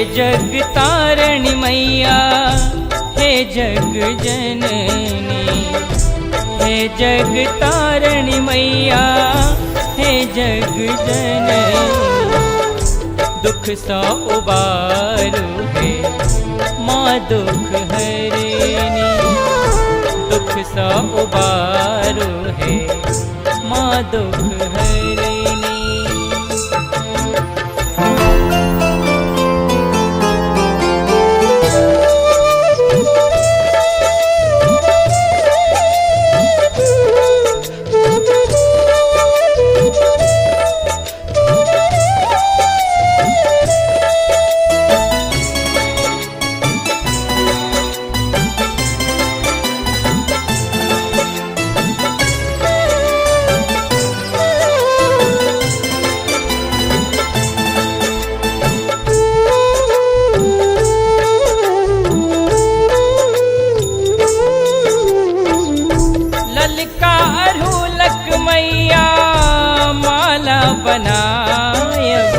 जग तारणी मैया, हे जग जननी, हे जग तारणी मैया, हे जग जननी। दुख सौ उबारू है माँ दुख हरनी, दुख सौ उबारू है माँ दुख हरनी। बनायब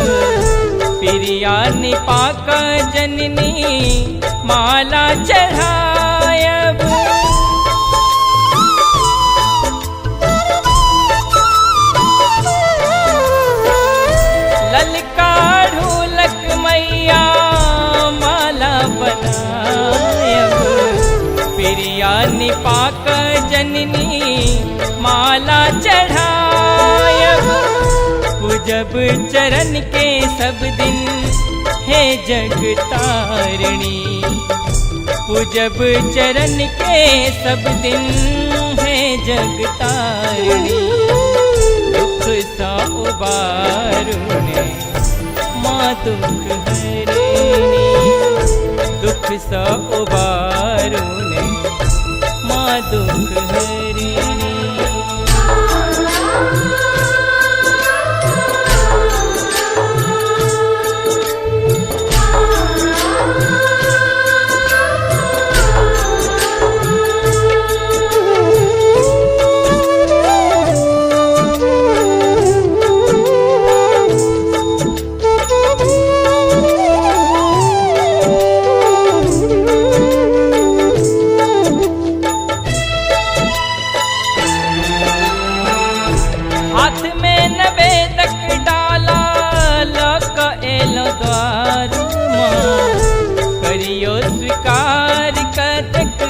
प्रिया निपाक जननी माला चढ़ायब। ललका ढोलक मैया माला बनायब, प्रिया निपाक जननी माला चढ़ायब। पूजब चरण के सब दिन हे जग तारणी, पूजब चरण के सब दिन हे जग तारणी। दुख सा उबारुने माँ दुख हरनी, दुख सा उबारुने माँ दुख हरनी। हाथ में नवेदक डाला लक एलो द्वार माँ, करियो स्वीकार कतक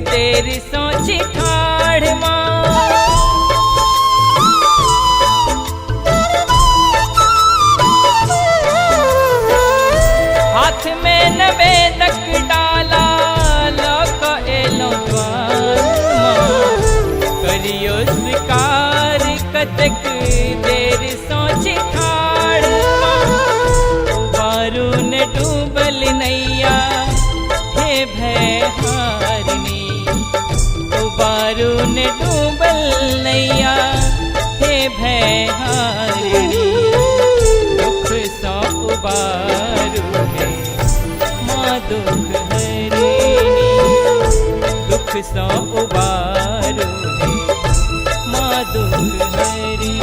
देर सोची ठाढ़ माँ। हाथ में नवेदक डाला लक एलो द्वार माँ, करियो स्वीकार कतक देर सोची ठाड़। उबारू ने डूबल नैया हे भय हारनी, उबारू ने डूबल नैया हे भय हारनी। दुख सौ उबारू है माँ दुख हरनी, दुख सौ उबारू है माँ दुख हरनी।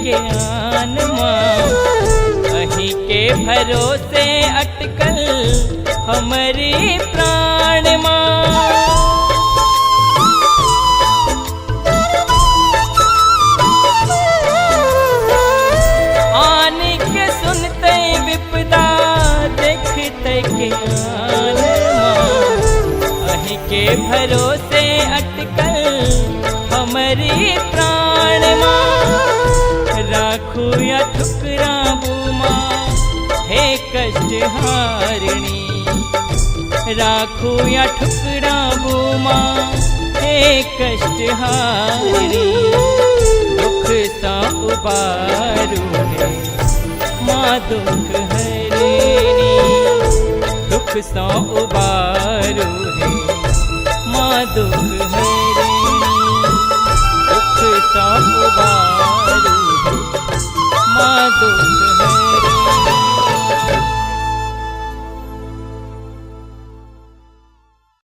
ज्ञान माँ अहीं के भरोसे अटकल हमारी प्राण माँ। आने के सुनते विपदा देखते ज्ञान माँ अहीं के भरोसे अटकल हमारी प्राण माँ। राखू या ठुकराबू माँ हे कष्ट हारिणी, राखू या ठुकरा माँ हे कष्ट हारी दुख सा उबारू है माँ दुख हरेनी दुख सा उबारू है माँ दुख हरेनी दुख सा उबारू है माँ दुख हरेनी।